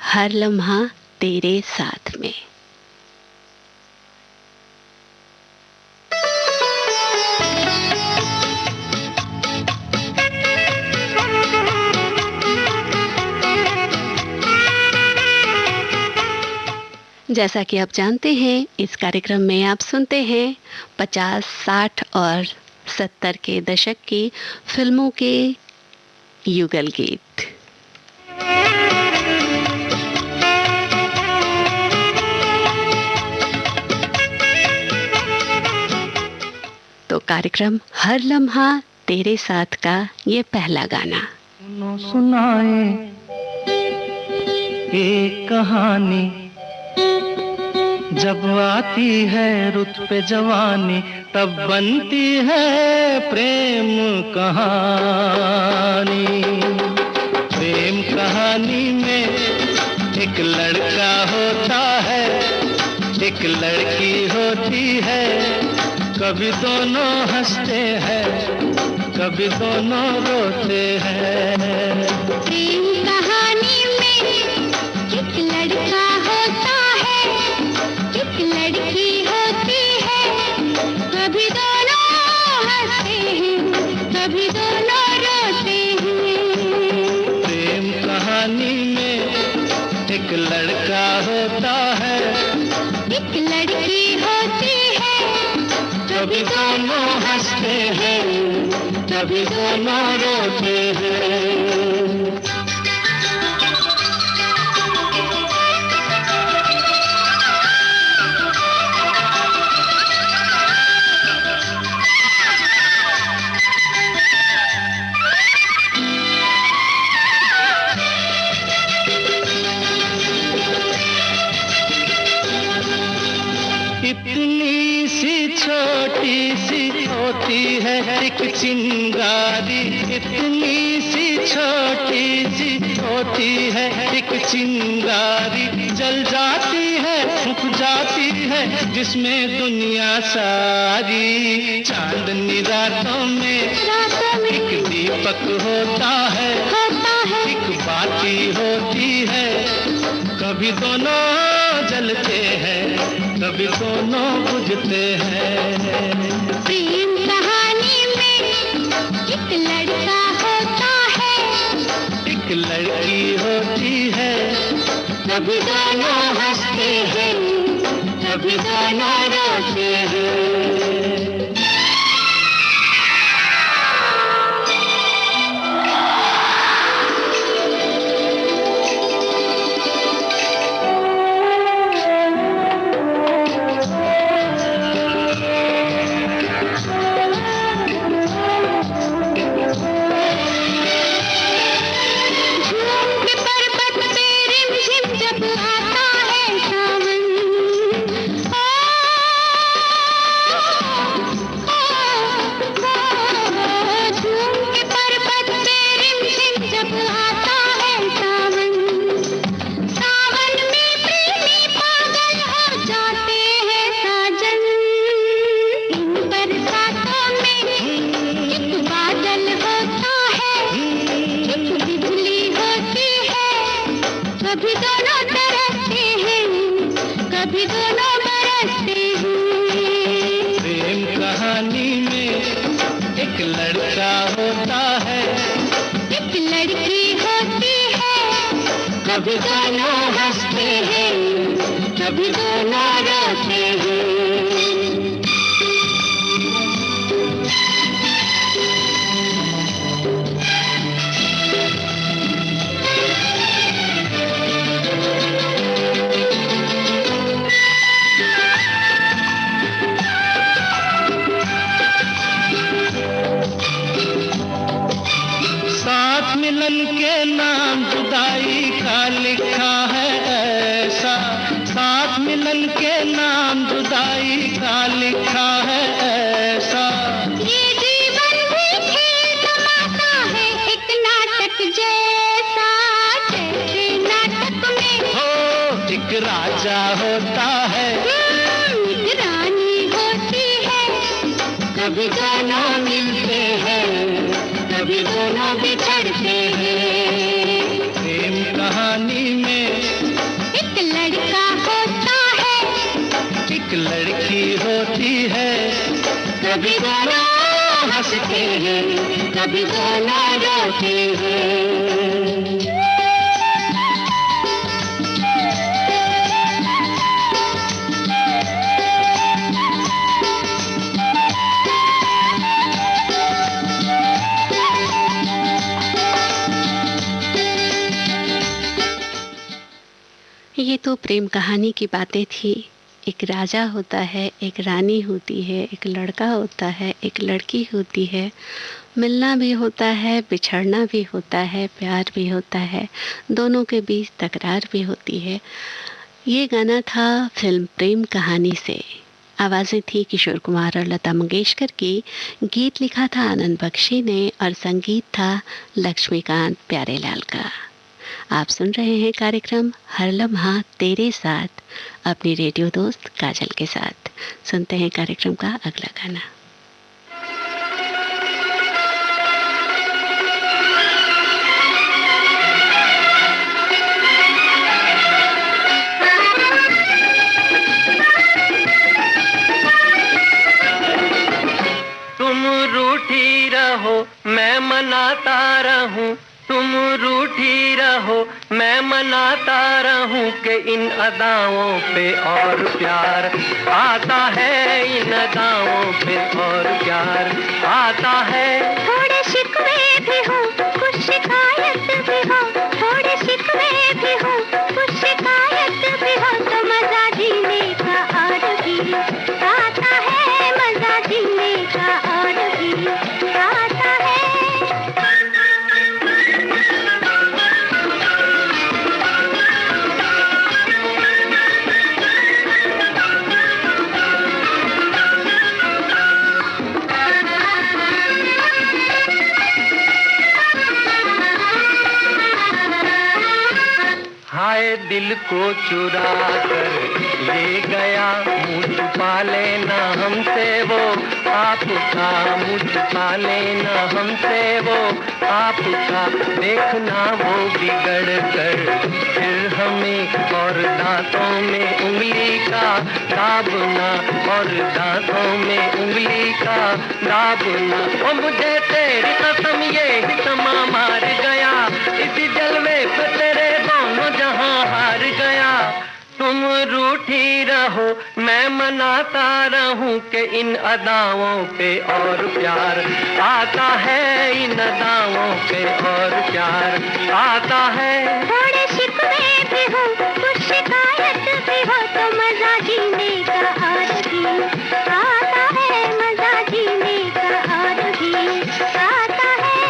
हर लम्हा तेरे साथ में। जैसा कि आप जानते हैं, इस कार्यक्रम में आप सुनते हैं 50, 60 और 70 के दशक की फिल्मों के युगल गीत। तो कार्यक्रम हर लम्हा तेरे साथ का ये पहला गाना। सुनाए एक कहानी, जब आती है रुत पे जवानी तब बनती है प्रेम कहानी। प्रेम कहानी में एक लड़का होता है, एक लड़की होती है, कभी दोनों हंसते हैं, कभी दोनों रोते हैं। प्रेम कहानी में एक लड़का होता है, एक लड़की होती है, कभी दोनों हंसते हैं, कभी दोनों रोते हैं। प्रेम कहानी में एक लड़का होता है, एक लड़की होती है, कभी दोनों हंसते हैं, कभी दोनों रोते हैं। इतनी सी छोटी सी होती है एक चिंगारी, इतनी सी छोटी सी होती है एक चिंगारी, जल जाती है फूक जाती है जिसमें दुनिया सारी। चांदनी रातों में एक दीपक होता है, एक बाती होती है, कभी दोनों जलते हैं, कभी दोनों बुझते हैं। प्रेम कहानी में एक लड़का होता है, एक लड़की होती है, कभी दोनों हंसते हैं, कभी दोनों रोते हैं। कभी दोनों तरसते हैं, कभी दोनों बरसते हैं। प्रेम कहानी में एक लड़का होता है, एक लड़की होती है, कभी दोनों हंसते हैं, कभी दोनों रोते हैं। मिलन के नाम जुदाई का लिखा है ऐसा, साथ मिलन के नाम जुदाई का लिखा है ऐसा। ये जीवन भी खेल तमाशा है एक नाटक जैसा, जैसे नाटक में हो एक राजा होता है, एक रानी होती है, कभी दोनों मिलते हैं, कभी दोनों बिछड़ते हैं। प्रेम कहानी में एक लड़का होता है, एक लड़की होती है। कभी दोनों हंसते हैं, कभी दोनों रोते हैं। ये तो प्रेम कहानी की बातें थी। एक राजा होता है, एक रानी होती है, एक लड़का होता है, एक लड़की होती है। मिलना भी होता है, बिछड़ना भी होता है, प्यार भी होता है, दोनों के बीच तकरार भी होती है। ये गाना था फिल्म प्रेम कहानी से। आवाज़ें थी किशोर कुमार और लता मंगेशकर की। गीत लिखा था आनंद बख्शी ने और संगीत था लक्ष्मीकांत प्यारेलाल का। आप सुन रहे हैं कार्यक्रम हर लम्हा तेरे साथ अपनी रेडियो दोस्त काजल के साथ। सुनते हैं कार्यक्रम का अगला गाना। तुम रूठी रहो मैं मनाता रहूं, तुम रूठी रहो मैं मनाता रहूं कि इन अदाओं पे और प्यार आता है, इन अदाओं पे और प्यार आता है। थोड़े शिकवे भी हो कुछ शिकायत भी हो, थोड़े शिकवे भी हो कुछ शिकायत भी हो, तो मजा जीने का और भी आता है, मजा जीने का और भी आता है। हाय दिल को चुरा कर ले गया, मुँह छुपा लेना हमसे वो आपका, मुँह छुपा लेना हमसे वो आपका। देखना वो बिगड़ कर फिर हमें और दांतों में उंगली का दाबना, और दांतों में उंगली का दाबना। ओ मुझे तेरी कसम ये ही समा मार गया, इसी जलवे पे तेरे दोनों जहां हार गया। तुम रूठी रहो मैं मनाता रहूं कि इन अदाओं पे और प्यार आता है, इन अदाओं पे और प्यार आता है। थोड़े शिकवे भी हो कुछ शिकायत भी हो, तो मजा जीने का और भी आता है, मजा जीने का और भी आता है।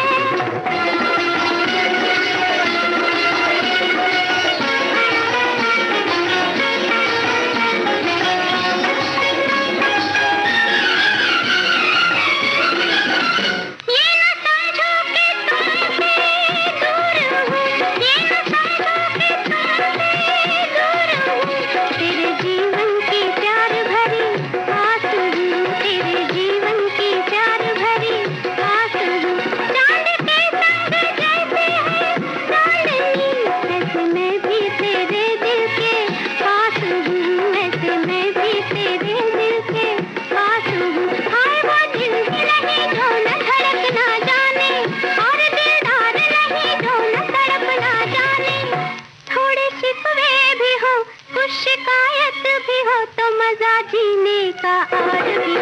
शिकायत भी हो तो मजा जीने का और भी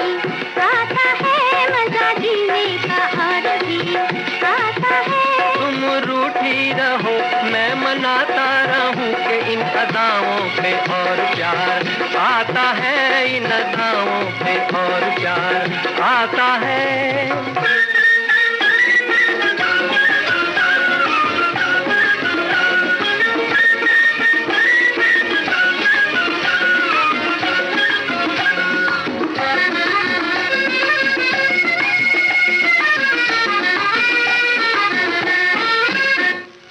आता है, मजा जीने का और भी आता है। तुम रूठी रहो मैं मनाता रहूं कि इन अदाओं पे और प्यार आता है, इन अदाओं पे और प्यार आता है।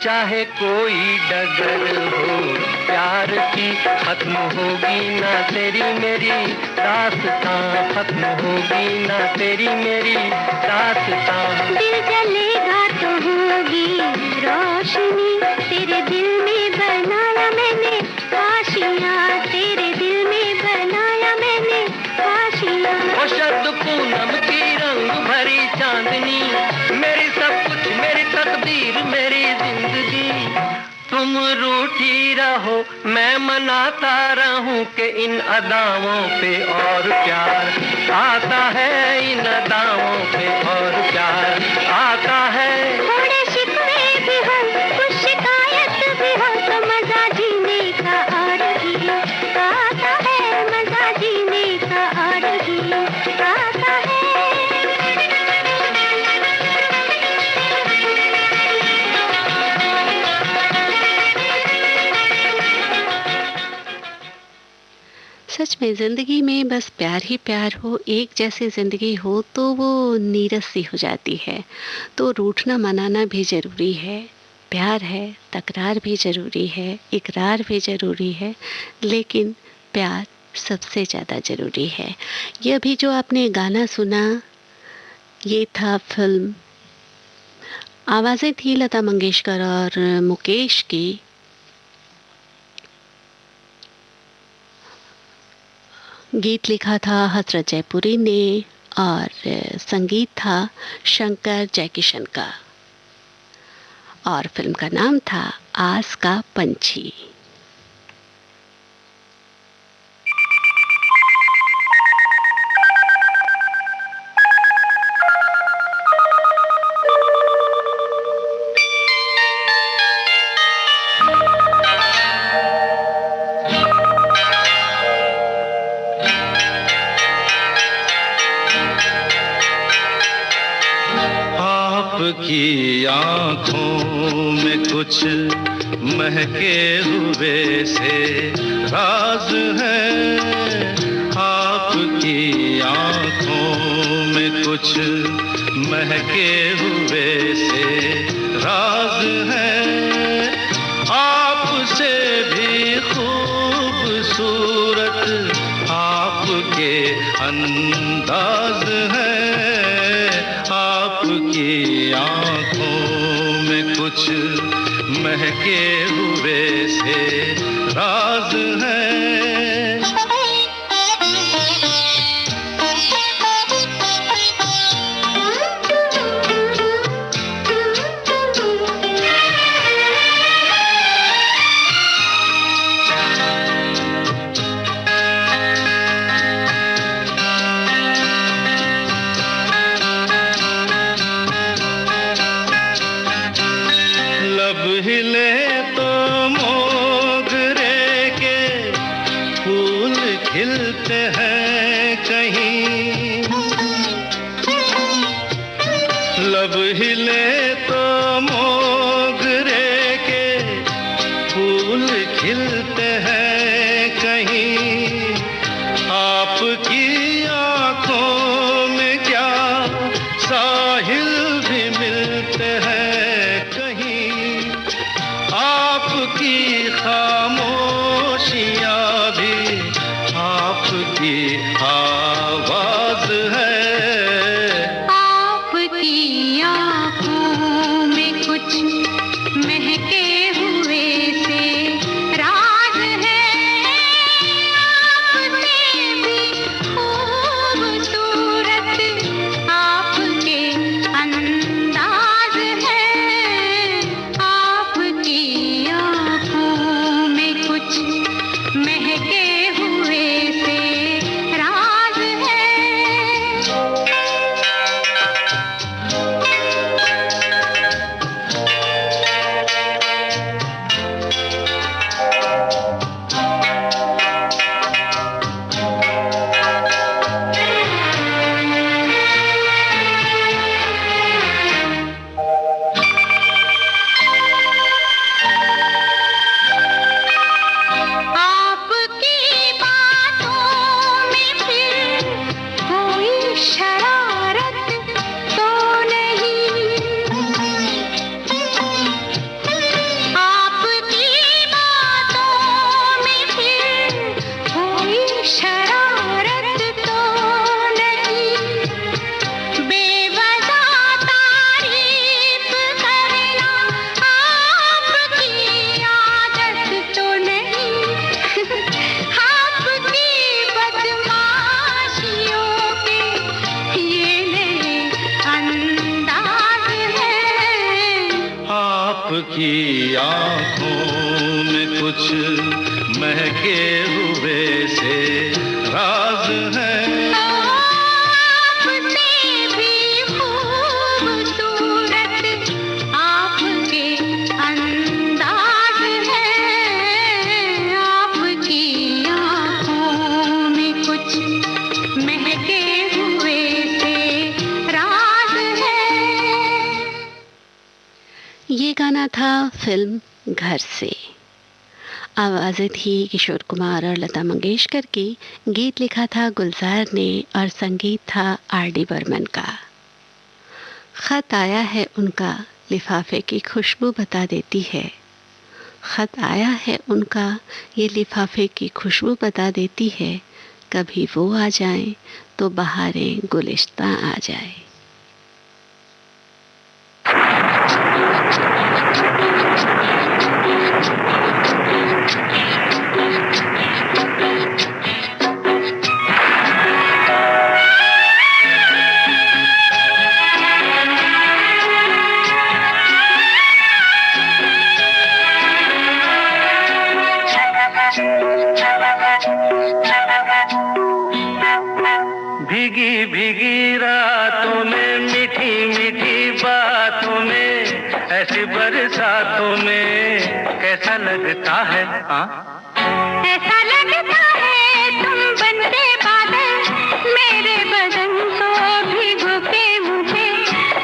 चाहे कोई डगर हो प्यार की, खत्म होगी ना तेरी मेरी दास्तां, खत्म होगी ना तेरी मेरी दास्तां। दिल जलेगा तो होगी रोशनी, तेरे दिल में बनाया मैंने आश रूठी रहो, मैं मनाता रहूं कि इन अदाओं पे और प्यार आता है, इन अदाओं पे और प्यार आता है। थोड़े शिकवे भी हो, कुछ शिकायत भी हो, तो मजा जीने का और भी आता है, मजा जीने का और भी आता है। सच में ज़िंदगी में बस प्यार ही प्यार हो, एक जैसी ज़िंदगी हो तो वो नीरस सी हो जाती है। तो रूठना मनाना भी ज़रूरी है, प्यार है, तकरार भी ज़रूरी है, इकरार भी ज़रूरी है, लेकिन प्यार सबसे ज़्यादा ज़रूरी है। ये अभी जो आपने गाना सुना, ये था फिल्म, आवाज़ें थी लता मंगेशकर और मुकेश की। गीत लिखा था हसरत जयपुरी ने और संगीत था शंकर जयकिशन का, और फिल्म का नाम था आस का पंछी। आपकी आँखों में कुछ महके हुए से राज है, आपकी आँखों में कुछ महके हुए से राज है। आपसे भी खूबसूरत आपके अंदाज है, आपकी आँखों में कुछ महके हुए से राज है। लब हिले तो मोगरे के फूल खिलते हैं कहीं, आपकी आँखों में क्या साहिल भी मिलते हैं कहीं, आपकी खामोशियाँ भी आपकी आवाज है। आपकी आँखों में महके हुए से राज है। ये गाना था फिल्म घर से। आवाज़ें थी किशोर कुमार और लता मंगेशकर की। गीत लिखा था गुलजार ने और संगीत था आर.डी. बर्मन का। खत आया है उनका, लिफाफे की खुशबू बता देती है। खत आया है उनका, ये लिफाफे की खुशबू बता देती है। कभी वो आ जाएं तो बहारें गुलिस्तां आ जाए। भीगी भीगी रातों में, मीठी मीठी बातों में, ऐसी बरसातों में कैसा लगता है? हाँ, ऐसा लगता है तुम बनते बादल, मेरे बदन को भिगो के मुझे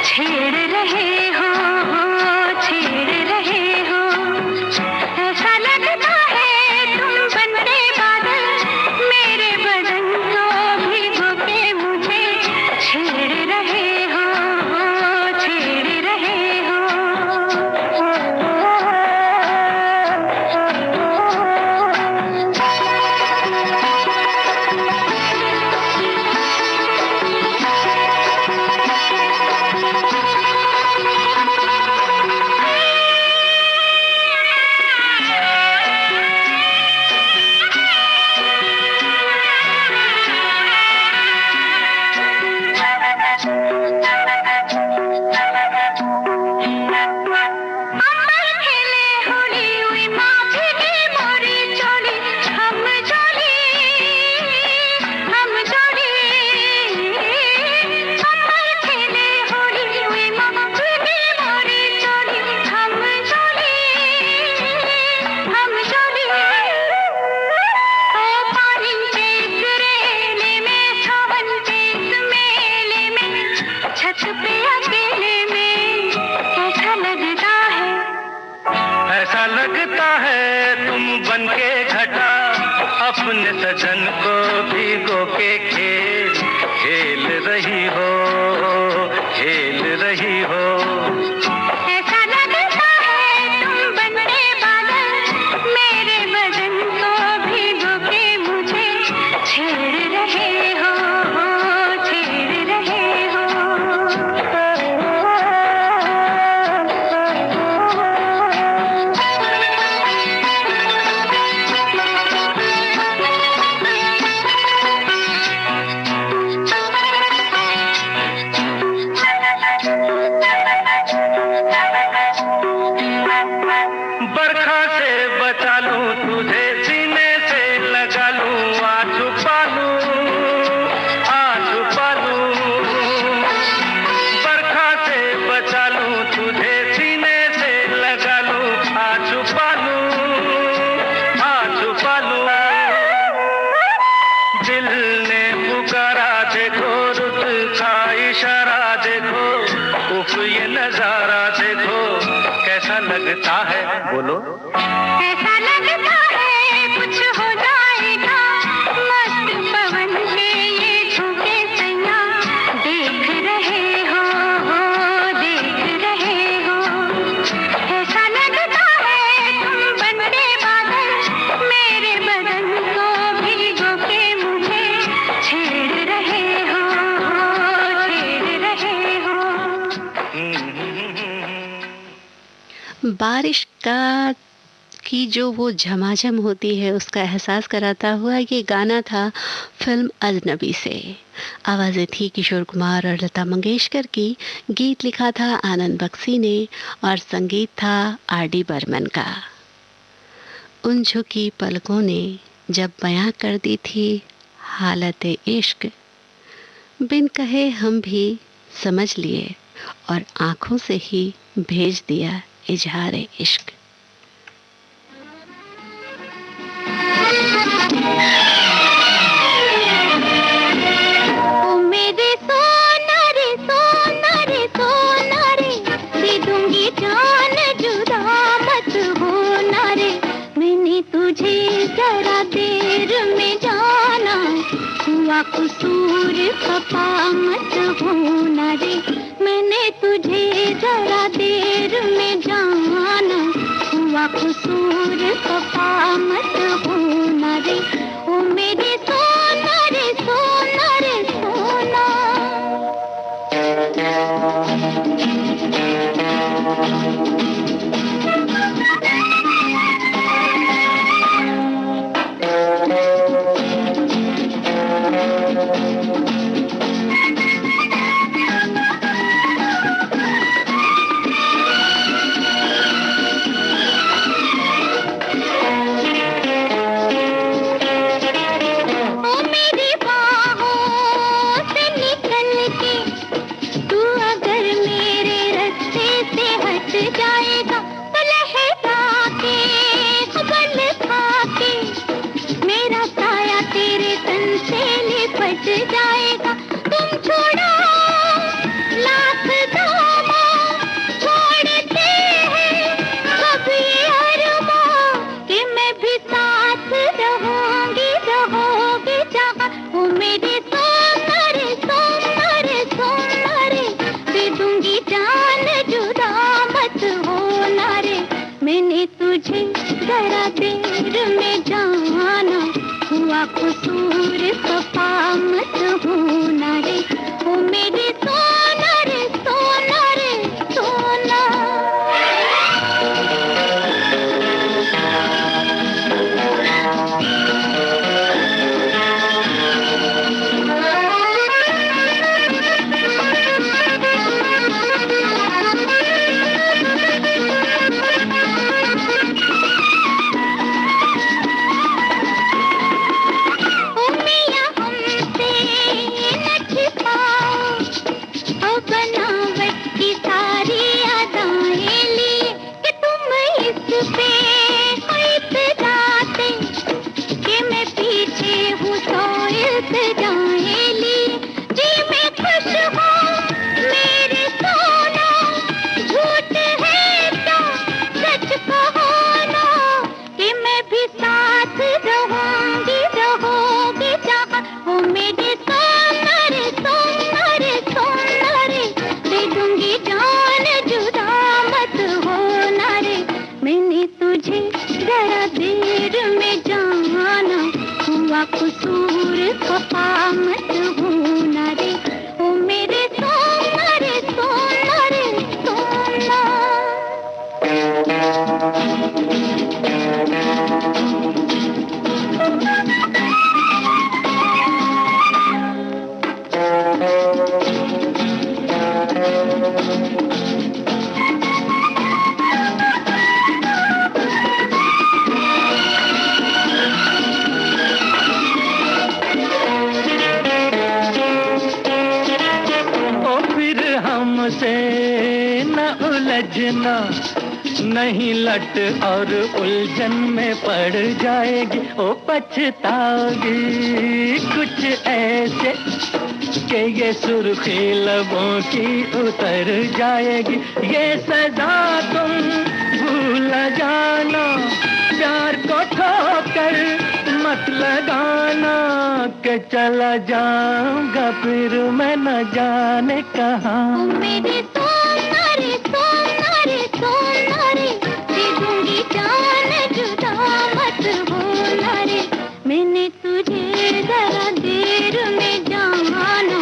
छेड़ रहे हो, छेड़ रहे हो। ऐसा लगता है तुम बनते बादल, मेरे बदन को भिगो के मुझे छेड़ रहे हो, छेड़ रहे हो। ऐसा लगता है तुम बनके घटा, अपने सजन को भिगो के खेल खेल रही हो, खेल रही हो। ऐसा लगता है तुम बनते बादल, मेरे बदन को भिगो के मुझे छेड़ रहे हो, छेड़ रहे हो। बरखा से बचा लूं तुझे, सीने से लगा लूं, आ छुपा लूं, आ छुपा लूं। बरखा से बचा लूं तुझे, सीने से लगा लूं, आ छुपा लूं, आ छुपा लूं। दिल ने पुकारा देखो, रुत का इशारा देखो, उफ ये नजारा देखो, कैसा लगता है? बोलो। ऐसा लगता है कुछ हो जाएगा, मस्त पवन के ये झोंके सैया देख रहे हो, देख रहे हो। ऐसा लगता है तुम बनते बादल, मेरे बदन को भिगो के मुझे छेड़ रहे हो, छेड़ रहे हो। बारिश की जो वो झमाझम होती है उसका एहसास कराता हुआ ये गाना था फिल्म अजनबी से। आवाज़ें थी किशोर कुमार और लता मंगेशकर की। गीत लिखा था आनंद बख्शी ने और संगीत था आर.डी. बर्मन का। उन झुकी पलकों ने जब बयां कर दी थी हालत इश्क, बिन कहे हम भी समझ लिए और आंखों से ही भेज दिया इजहार इश्क। ओ मेरे सोना रे सोना रे सोना रे, दे दूंगी जान जुदा मत होना रे। मैंने तुझे जरा देर में जाना, हुआ कसूर खफा मत होना रे। मैंने तुझे जरा देर में जाना, हुआ कसूर खफा मत होना रे। ओ मेरे सोना रे सोना रे सोना। ओ मेरी बाहों से निकल के तू अगर मेरे रास्ते से हट जाएगा, तो लहरा के बल खा के मेरा साया तेरे तन से लिपट जाएगा। तुम छोड़ो लाख दामा, छोड़ते हैं कब ये अरमां कि मैं भी साथ रहूंगी रहोगी जहाँ। ओ मेरे सोना रे सोना रे सोना रे, दे दूंगी जान जुदा मत होना रे। मैंने तुझे जरा देर में जाना, हुआ कसूर खफा मत होना रे। ओ मेरे सोना रे सोना रे सोना। ओ मियां हमसे न छिपाओ, ओ बनावट की सारी अदाएं लिए कि तुम इस पे हो इतराते, कि मैं पीछे हूँ सौ इल्तिजाएं लिए। जी मैं खुश हूँ मेरे सोना, झूठ है तो सच कहो ना, कि मैं भी साथ रहूंगी रहोगी जहाँ। ओ मेरे सोना रे सोना रे सोना रे, दे दूंगी जान जुदा मत होना रे। मैंने तुझे जरा देर में जाना, हुआ कसूर खफा मत होना रे। ओ मेरे सोना रे सोना रे सोना। ओ फिर हमसे न उलझना, नहीं लट और उलझन में पड़ जाएगी। ओ पछताओगी कुछ ऐसे कि ये सुर्खी लबों की उतर जाएगी। ये सजा तुम भूल जाना, प्यार को ठोकर मत लगाना, कि चला जाऊंगा फिर मैं न जाने कहाँ। ओ मेरे सोना रे सोना रे सोना रे, दे दूंगी जान जुदा मत होना रे। मैंने तुझे जरा देर में जाना,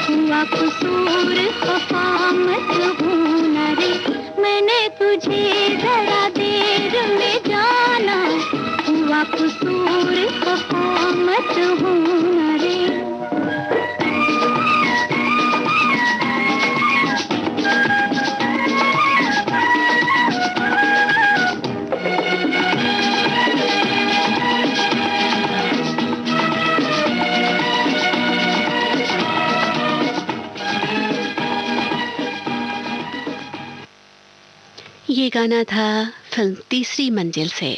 हुआ कसूर खफा मत होना रे। मैंने तुझे जरा देर में जाना, हुआ कसूर खफा मत होना रे। ये गाना था फिल्म तीसरी मंजिल से,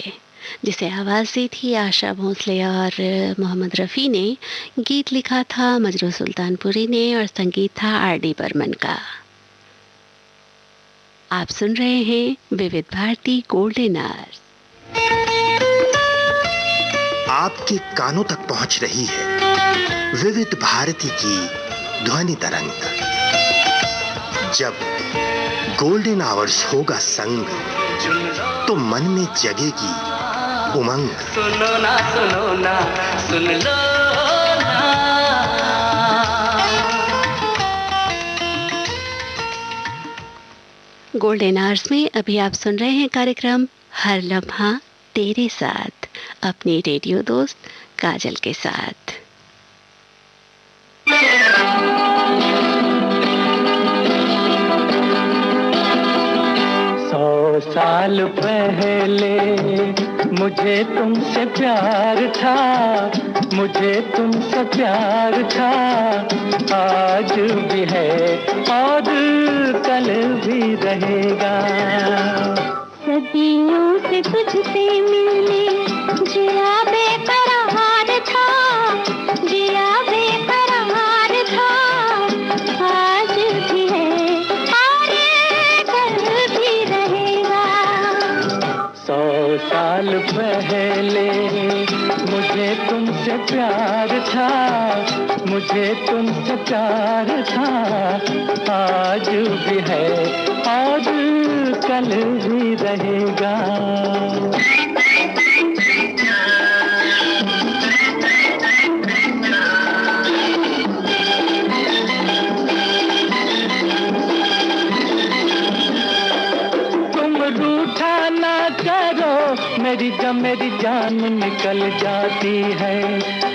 जिसे आवाज़ दी थी आशा भोसले और मोहम्मद रफ़ी ने। गीत लिखा था मजरू सुल्तानपुरी ने और संगीत था आर.डी. बर्मन का। आप सुन रहे हैं विविध भारती गोल्डन आवर्स। आपके कानों तक पहुंच रही है विविध भारती की ध्वनि तरंग। जब गोल्डन आवर्स होगा संग, तो मन में जगेगी उमंग। सुनो ना सुनो ना सुन लो ना। गोल्डन आवर्स में अभी आप सुन रहे हैं कार्यक्रम हर लम्हा तेरे साथ, अपनी रेडियो दोस्त काजल के साथ। 100 साल पहले मुझे तुमसे प्यार था, मुझे तुमसे प्यार था। आज भी है और कल भी रहेगा। सदियों से तुझसे मिलने जिया बेकरार था, जिया बेकरार था। आज भी है और कल भी रहेगा। 100 साल पहले मुझे तुमसे प्यार था, मुझे तुमसे प्यार था। आज भी है और कल भी रहेगा। तुम रूठा ना करो, मेरी जान निकल जाती है।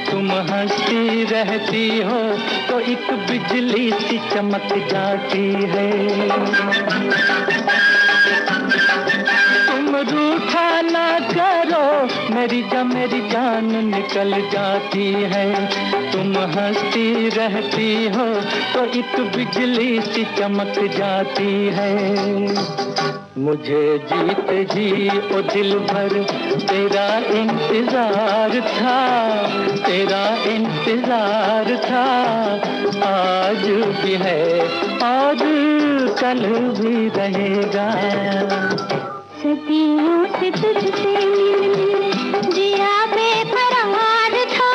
तुम हंसती रहती हो तो एक बिजली सी चमक जाती है। तुम रूठा ना करो, मेरी जान निकल जाती है। तुम हंसती रहती हो तो एक बिजली सी चमक जाती है। मुझे जीते जी ओ दिल भर तेरा इंतजार था, तेरा इंतजार था। आज भी है और कल भी रहेगा। सदियों से तुझसे मिलने जिया बेकरार था,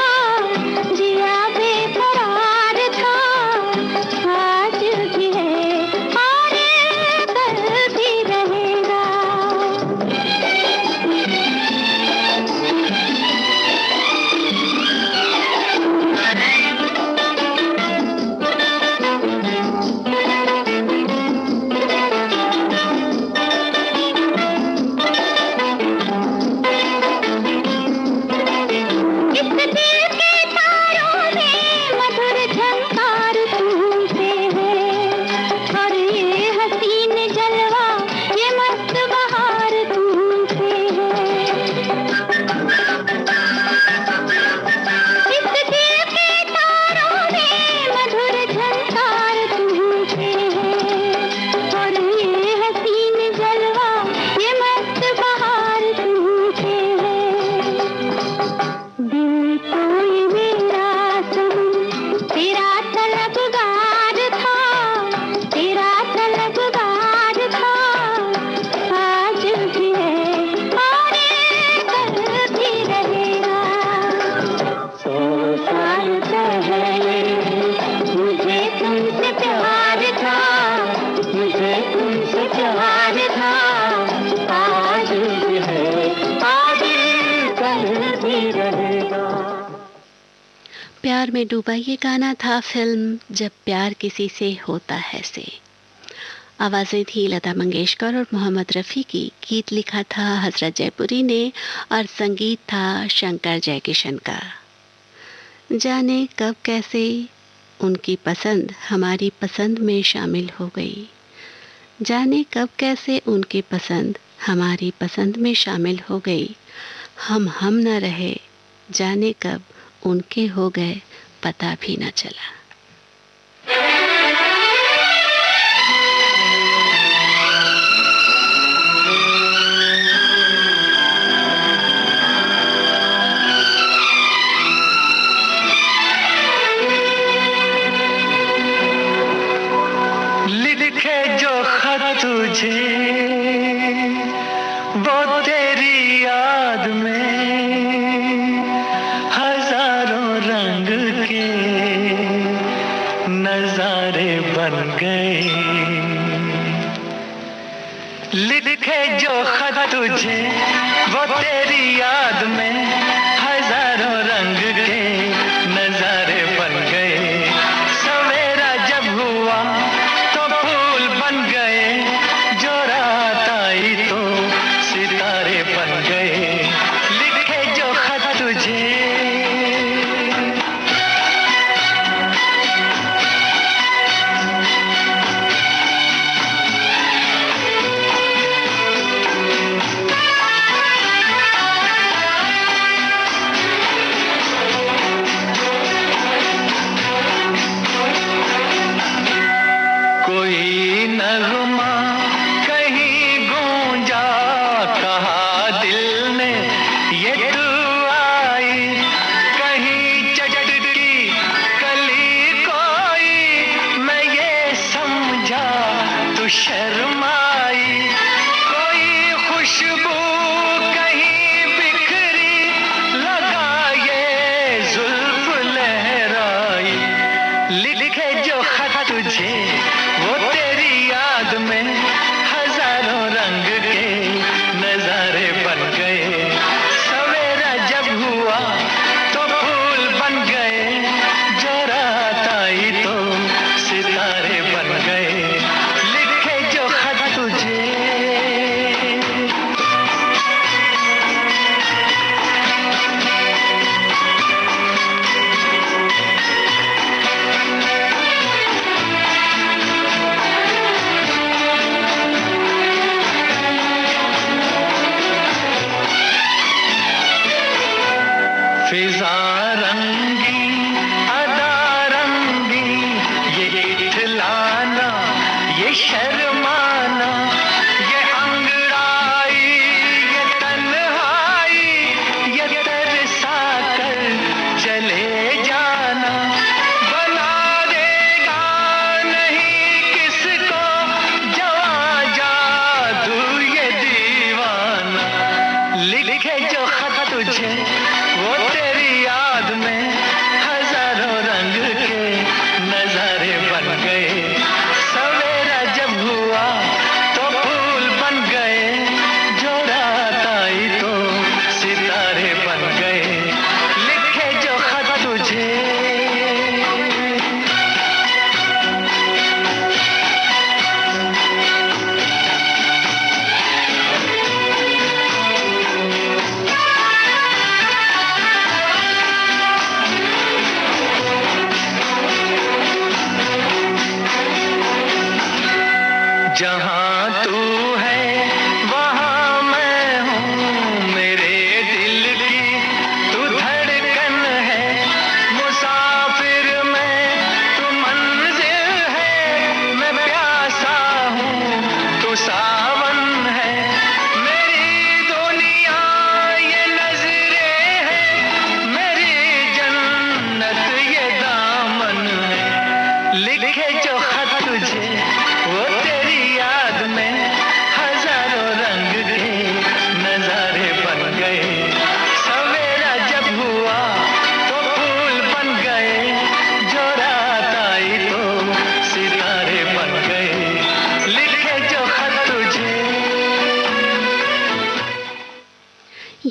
जिया बेकरार था। आज भी है और कल भी रहेगा। प्यार में डूबा ये गाना था फिल्म जब प्यार किसी से होता है से। आवाज़ें थी लता मंगेशकर और मोहम्मद रफ़ी की। गीत लिखा था हजरत जयपुरी ने और संगीत था शंकर जयकिशन का। जाने कब कैसे उनकी पसंद हमारी पसंद में शामिल हो गई, जाने कब कैसे उनकी पसंद हमारी पसंद में शामिल हो गई। हम न रहे, जाने कब उनके हो गए पता भी न चला। तुझे वो तेरी याद में हजारों रंग के नजारे बन गए। सवेरा जब हुआ तो फूल बन गए, जो रात आई तो सितारे बन गए। लिखे जो खत तुझे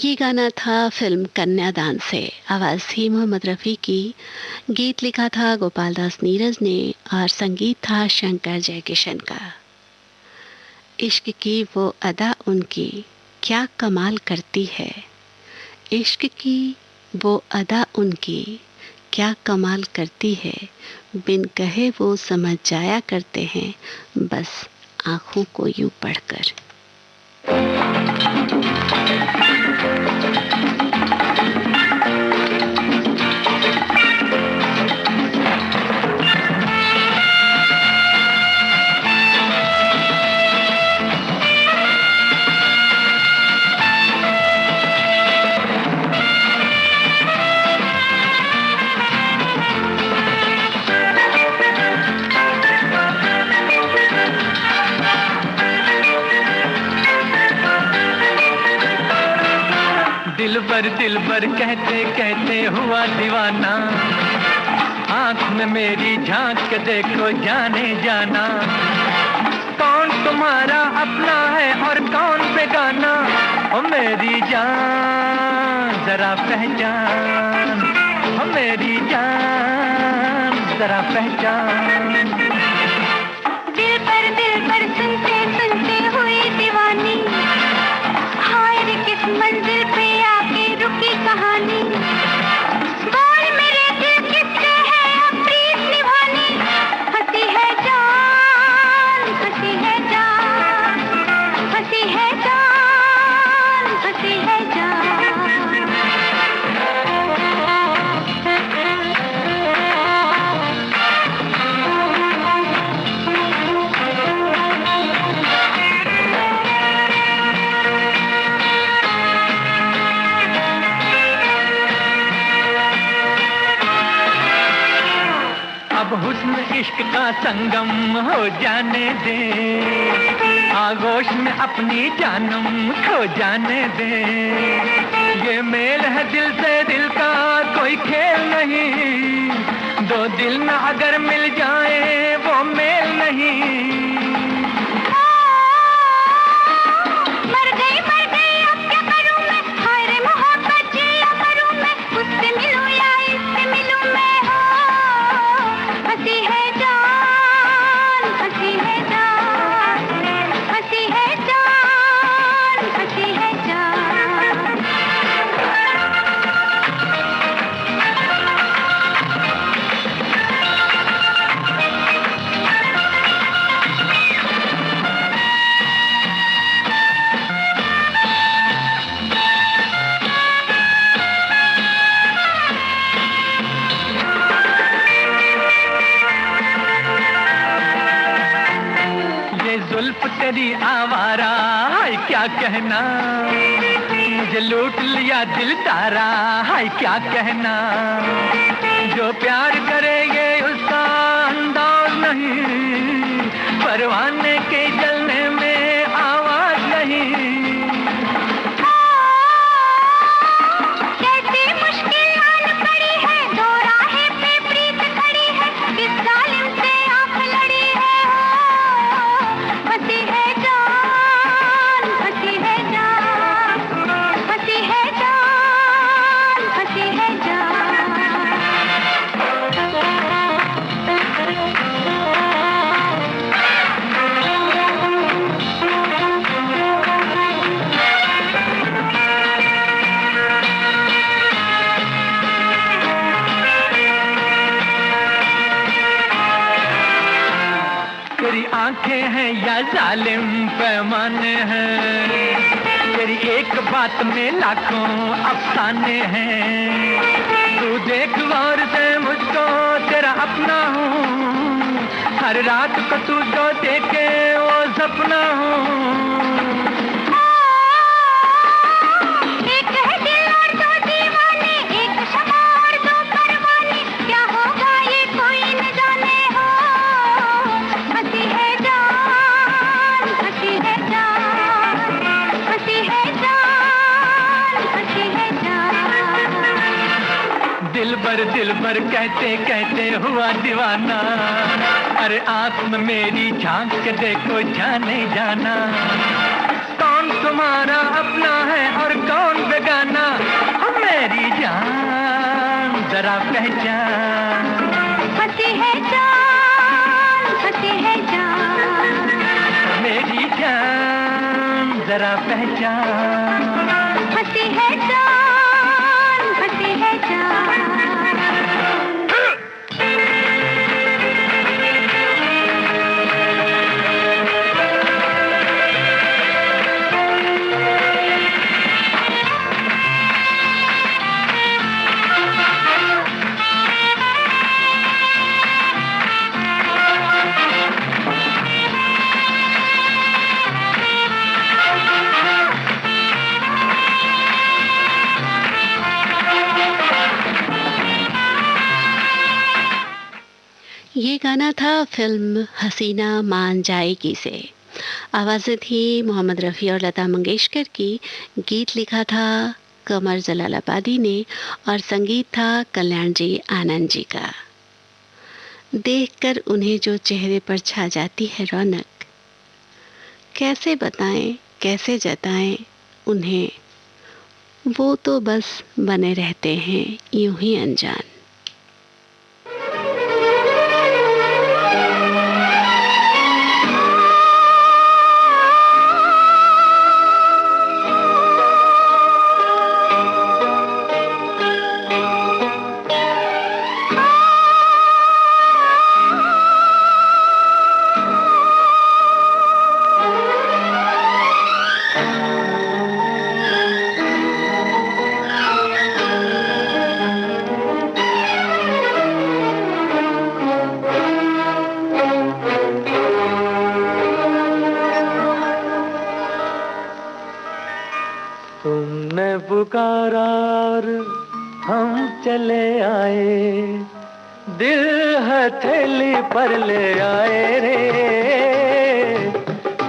ये गाना था फिल्म कन्यादान से। आवाज़ थी मोहम्मद रफ़ी की, गीत लिखा था गोपाल दास नीरज ने और संगीत था शंकर जयकिशन का। इश्क की वो अदा उनकी क्या कमाल करती है, इश्क की वो अदा उनकी क्या कमाल करती है, बिन कहे वो समझ जाया करते हैं बस आँखों को यूं पढ़कर। दिल भर कहते कहते हुआ दीवाना, आँख में मेरी झांक के देखो जाने जाना। कौन तुम्हारा अपना है और कौन बेगाना, ओ मेरी जान जरा पहचान, ओ मेरी जान जरा पहचान। दिल पर सुनते सुनते हुई दीवानी, हाय रे किस मंजिल पे आके रुकी कहानी। बोल मेरे दिल किससे है अब प्रीत निभानी, हंसी है जान, हंसी है जान, हंसी है जान, हंसी है जान। अब हुस्न इश्क का संगम हो जाने दे, आगोश में अपनी जानम खो जाने दे। ये मेल है दिल से दिल का कोई खेल नहीं, दो दिल न अगर मिल जाए वो मेल नहीं। मर गई अब क्या करूं मैं, हाय रे मोहब्बत जिया करूं मैं, उससे मिलूं या इससे मिलूं मैं। हो हंसी है जान, हंसी है जान, हंसी है जान, हंसी है जान। जुल्फ तेरी आवारा हाय क्या कहना, मुझे लूट लिया दिल तारा हाय क्या कहना। जो प्यार करेंगे उसका अंदाज नहीं, परवाने के जलने में आवाज नहीं। कैसी मुश्किल आन पड़ी है, दो राहें पे प्रीत खड़ी है, किस जालिम से आंख लड़ी है। हंसी है जान, हंसी है जान, हंसी है जान, हंसी है जान। तेरी आंखें हैं या जालिम पैमाने हैं, तेरी एक बात में लाखों अफसाने हैं। तू देख गौर से मुझको तेरा अपना हूँ, हर रात को तू जो देखे वो सपना हूँ। एक है दिल और दो दीवाने, एक शमा और दो परवाने, क्या होगा ये कोई न जाने। हो हंसी है जान, हंसी है जान, हंसी है जान, हंसी है जान। दिल भर कहते कहते हुआ दीवाना, अरे आँख में मेरी झांक के देखो जाने जाना। कौन तुम्हारा अपना है और कौन बेगाना, हम मेरी जान जरा पहचान। हंसी है जान, हंसी है जान, मेरी जान जरा पहचान। हंसी है जान, हंसी है जान। ये गाना था फिल्म हसीना मान जाएगी से। आवाज़ें थी मोहम्मद रफ़ी और लता मंगेशकर की। गीत लिखा था कमर जलालाबादी ने और संगीत था कल्याण जी आनंद जी का। देखकर उन्हें जो चेहरे पर छा जाती है रौनक, कैसे बताएं, कैसे जताएं उन्हें, वो तो बस बने रहते हैं यूं ही अनजान। पुकारा और हम चले आए, दिल हथेली पर ले आए रे।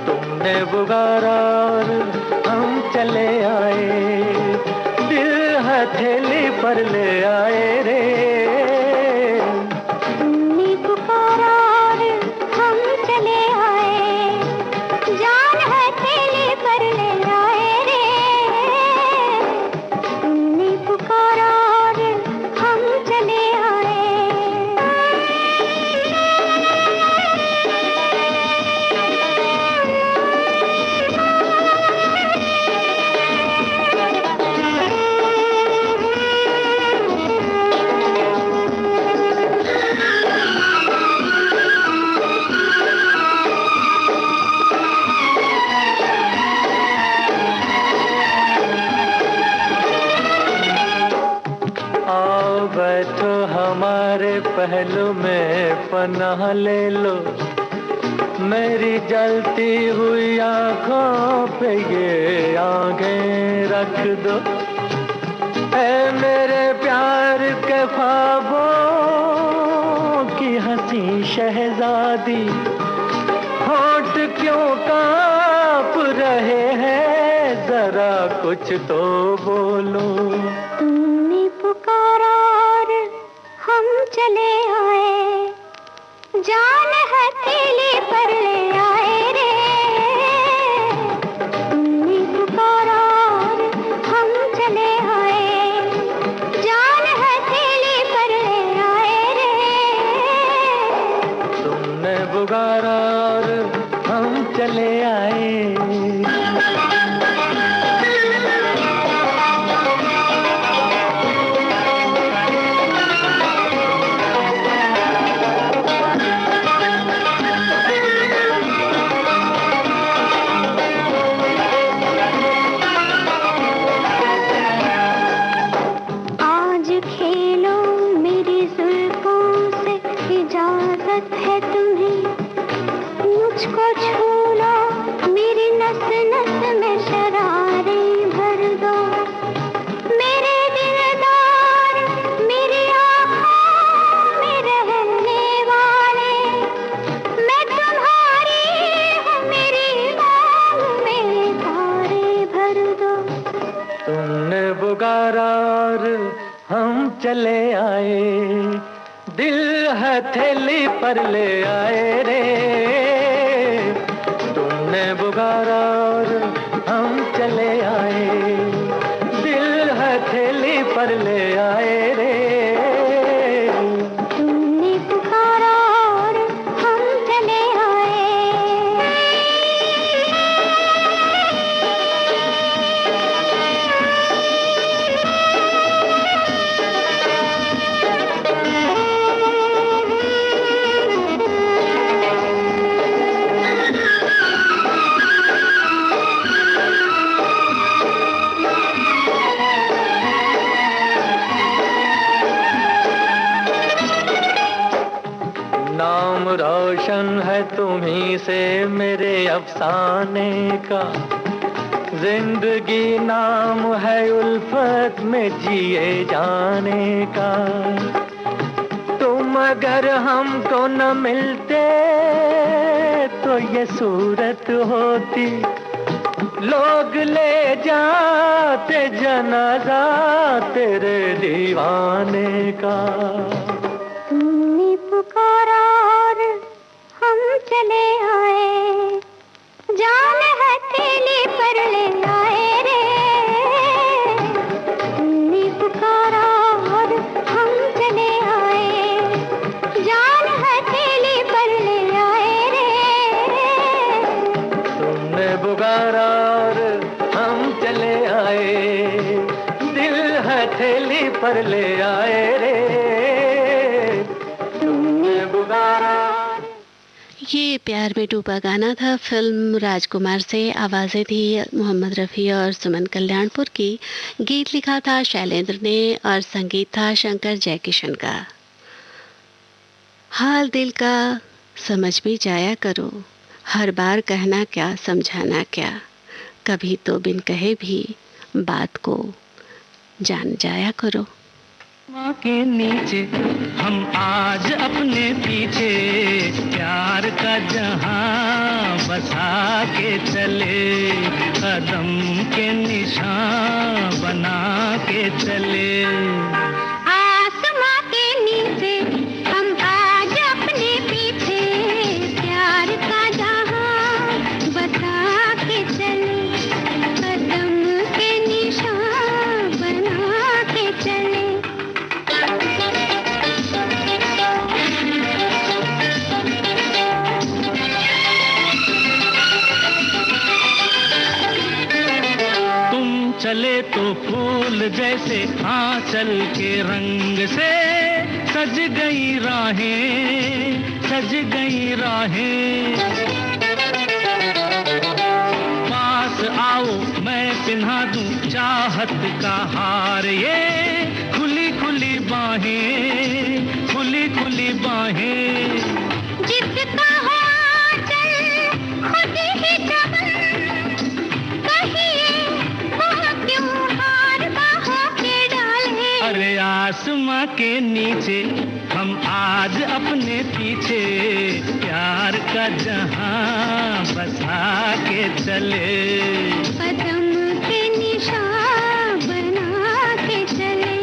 तुमने पुकारा और हम चले आए, दिल हथेली पर ले आए रे। तुमने पुकारा और हम चले आए, जान हथेली पर ले आए रे। तुमने पुकारा और हम चले आए। बैठो हमारे पहलू में पनाह ले लो, मेरी जलती हुई आंखों पे ये आंखें रख दो। ऐ मेरे प्यार के ख्वाबों की हंसी शहजादी, होंठ क्यों कांप रहे हैं, जरा कुछ तो बोलो। तुमने पुकारा और हम चले आए, जान हथेली पर ले आए रे। तुमने पुकारा और हम चले आए, जान हथेली पर ले आए रे। तुमने पुकारा और हम चले आए। चले आए, दिल हथेली पर ले आए रे। तुमने पुकारा और हम चले आए, दिल हथेली पर ले आए रे। तुमने पुकारा और हम चले आए। नाम रोशन है तुम्हीं से मेरे अफसाने का, जिंदगी नाम है उल्फत में जिए जाने का। तुम अगर हमको न मिलते तो ये सूरत होती, लोग ले जाते जनाजा तेरे दीवाने का। तुमने पुकारा और हम चले आए, जाने हवेली पर ले आए रे तुमने बुगारा। ये प्यार में डूबा गाना था, फिल्म राजकुमार से। आवाज़ें थी मोहम्मद रफ़ी और सुमन कल्याणपुर की। गीत लिखा था शैलेंद्र ने और संगीत था शंकर जयकिशन का। हाल दिल का समझ भी जाया करो, हर बार कहना क्या समझाना क्या, कभी तो बिन कहे भी बात को जान जाया करो। माँ के नीचे हम आज अपने पीछे प्यार का जहां बसा के चले, कदम के निशान बना के चले। आसमां के नीचे हम आज अपने पीछे प्यार का जहां बसा के चले, कदम के निशान बना के चले। चले तो फूल जैसे आंचल के रंग से सज गई राहें, सज गई राहें। पास आओ मैं पिन्हा दूं चाहत का हार, ये खुली खुली बाहें, खुली खुली बाहें। जिसका हो आंचल खुद ही चमन, कहिए वो क्यों हार बाहों के डाले। अरे आसमां के नीचे हम आज अपने पीछे प्यार का जहां बसा के चले, कदम के निशान बना के चले।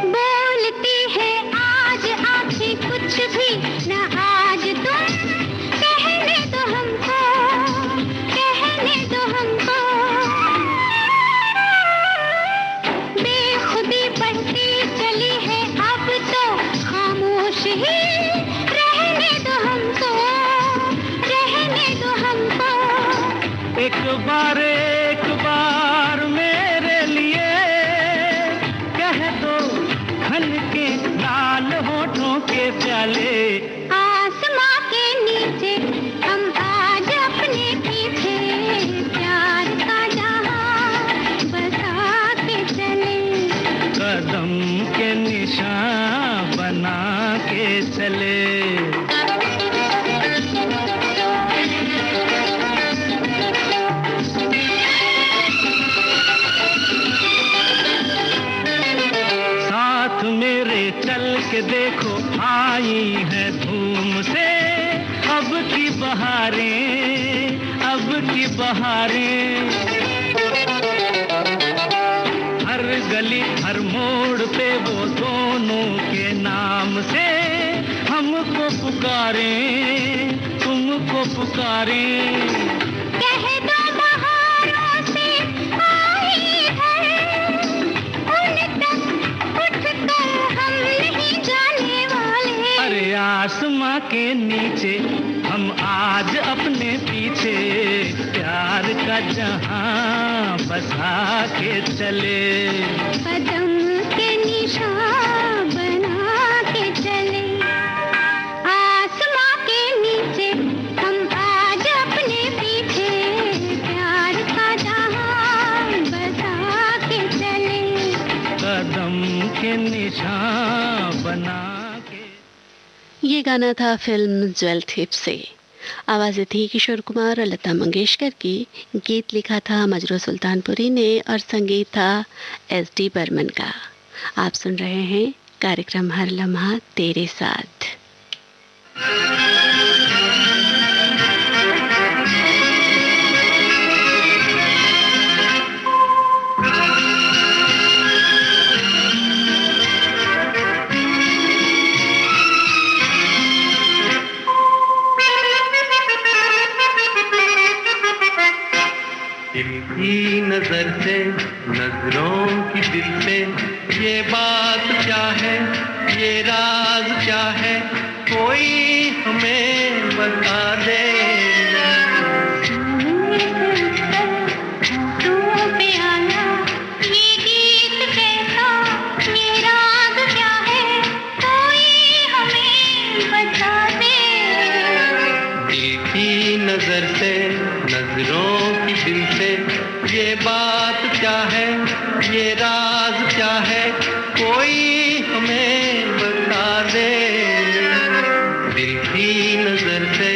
बोलती है आज आँखें कुछ भी न आज तुम, कहने दो हमको, कहने दो हमको। बेखुदी बढ़ती चली है अब तो खामोश ही रहने दो हमको, रहने दो हमको। एक बार मेरे लिए कह दो खन के लाल होठों के प्याले। आसमां के नीचे हम आज अपने पीछे प्यार का जहां बसा के चले, कदम के निशान बना के चले। साथ मेरे चल के देखो आई है धूम से अब की बहारें, अब की बहारें। हर गली हर मोड़ पे वो दोनों के नाम से हमको पुकारें, तुमको पुकारें। कह दो बहारों से आई है, उन तक उठकर हम नहीं जाने वाले। अरे आसमां के नीचे हम आज अपने पीछे प्यार का जहां बसा के चले, कदम के निशान बना के चले। आसमां के नीचे हम आज अपने पीछे प्यार का जहां बसा के चले, कदम के निशान बना के। ये गाना था फिल्म ज्वेल थिप से। आवाज़ें थी किशोर कुमार और लता मंगेशकर की। गीत लिखा था मजरू सुल्तानपुरी ने और संगीत था एस.डी. बर्मन का। आप सुन रहे हैं कार्यक्रम हर लम्हा तेरे साथ। की नजर से नजरों की दिल से ये बात क्या है ये राज क्या है, कोई हमें बता दे। नजर से, नजरों की दिल से, ये बात क्या है, ये राज क्या है, कोई हमें बता दे। दिल की नजर से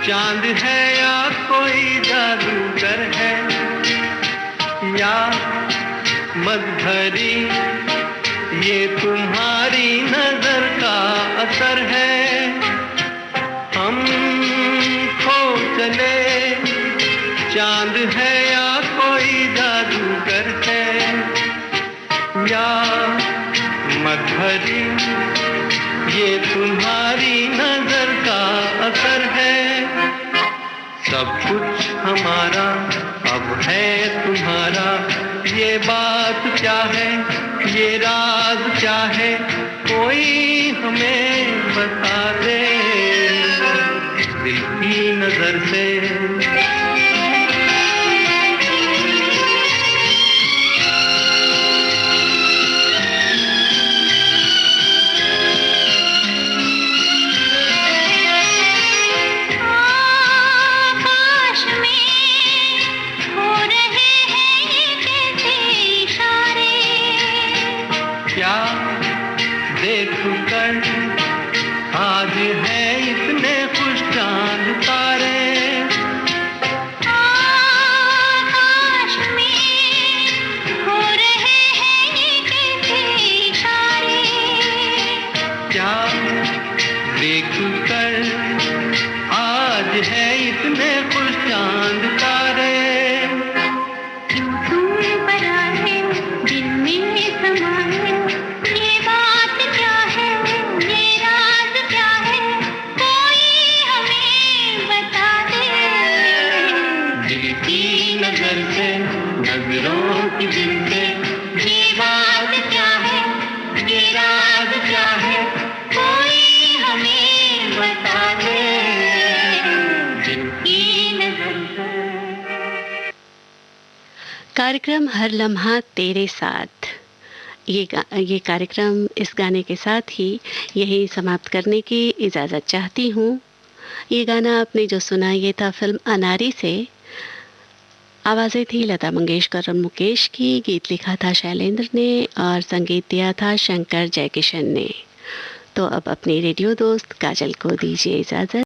चांद है या कोई जादूगर है, या मधुरी ये तुम्हारी नजर का असर है। हम खो चले, चांद है या कोई जादूगर है, या मधुरी ये तुम्हारी नजर का असर है। सब कुछ हमारा अब है तुम्हारा, ये बात क्या है, ये राज क्या है, कोई हमें बता दे। दिल की नजर से आज है इतने खुश चांद तारे, आकाश में हो रहे हैं ये कैसे इशारे। क्या देखकर आज है इतने खुश चांद तारे, तुम पर आए दिल में समाए, ये बात क्या है, ये राज क्या है, कोई हमें बता दे। दिल की नजर से, नजरों की दिल से, ये बात क्या है, ये राज क्या है, कोई हमें बता दे। दिल की नजर से। कार्यक्रम हर लम्हा तेरे साथ, ये कार्यक्रम इस गाने के साथ ही यही समाप्त करने की इजाज़त चाहती हूँ। ये गाना आपने जो सुना ये था फिल्म अनारी से। आवाज़ें थी लता मंगेशकर और मुकेश की, गीत लिखा था शैलेंद्र ने और संगीत दिया था शंकर जयकिशन ने। तो अब अपनी रेडियो दोस्त काजल को दीजिए इजाज़त।